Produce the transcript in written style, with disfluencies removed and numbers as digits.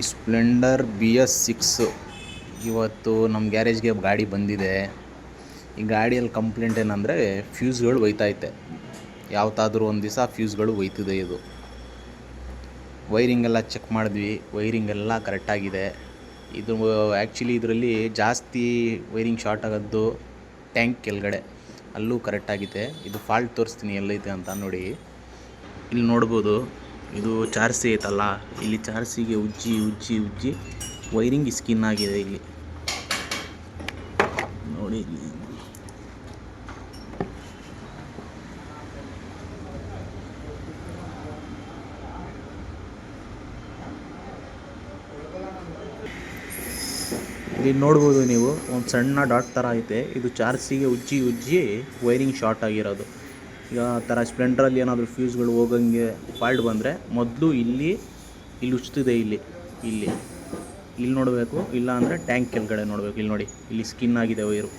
Splendor BS6 ಇವತ್ತು ನಮ್ಮ ಗ್ಯಾರೇಜ್ಗೆ ಗಾಡಿ ಬಂದಿದೆ. ಈ ಗಾಡಿಯಲ್ಲಿ ಕಂಪ್ಲೇಂಟ್ ಏನಂದರೆ ಫ್ಯೂಸ್ಗಳು ಒಯ್ತೈತೆ. ಯಾವತ್ತಾದರೂ ಒಂದು ದಿವಸ ಫ್ಯೂಸ್ಗಳು ಒಯ್ತಿದೆ. ಇದು ವೈರಿಂಗ್ ಎಲ್ಲ ಚೆಕ್ ಮಾಡಿದ್ವಿ, ವೈರಿಂಗ್ ಎಲ್ಲ ಕರೆಕ್ಟಾಗಿದೆ. ಇದು ಆ್ಯಕ್ಚುಲಿ ಇದರಲ್ಲಿ ಜಾಸ್ತಿ ವೈರಿಂಗ್ ಶಾರ್ಟ್ ಆಗೋದು ಟ್ಯಾಂಕ್ ಕೆಳಗಡೆ, ಅಲ್ಲೂ ಕರೆಕ್ಟಾಗಿದೆ. ಇದು ಫಾಲ್ಟ್ ತೋರಿಸ್ತೀನಿ ಎಲ್ಲೈತೆ ಅಂತ ನೋಡಿ. ಇಲ್ಲಿ ನೋಡ್ಬೋದು, ಇದು ಚಾರ್ಸಿ ಐತಲ್ಲ, ಇಲ್ಲಿ ಚಾರ್ಸಿಗೆ ಉಜ್ಜಿ ವೈರಿಂಗ್ ಸ್ಕಿನ್ ಆಗಿದೆ. ಇಲ್ಲಿ ನೋಡಿ, ಇಲ್ಲಿ ನೋಡ್ಬೋದು ನೀವು, ಒಂದು ಸಣ್ಣ ಡಾಟ್ ಥರ ಐತೆ. ಇದು ಚಾರ್ಸಿಗೆ ಉಜ್ಜಿ ವೈರಿಂಗ್ ಶಾರ್ಟ್ ಆಗಿರೋದು. ಈಗ ಆ ಥರ ಸ್ಪ್ಲೆಂಡ್ರಲ್ಲಿ ಏನಾದರೂ ಫ್ಯೂಸ್ಗಳು ಹೋಗಂಗೆ ಫಾಲ್ಟ್ ಬಂದರೆ ಮೊದಲು ಇಲ್ಲಿ ಉಚ್ತಿದೆ. ಇಲ್ಲಿ ನೋಡಬೇಕು, ಇಲ್ಲ ಅಂದರೆ ಟ್ಯಾಂಕ್ ಕೆಳಗಡೆ ನೋಡಬೇಕು. ಇಲ್ಲಿ ನೋಡಿ, ಇಲ್ಲಿ ಸ್ಕಿನ್ ಆಗಿದೆ ವೈರು.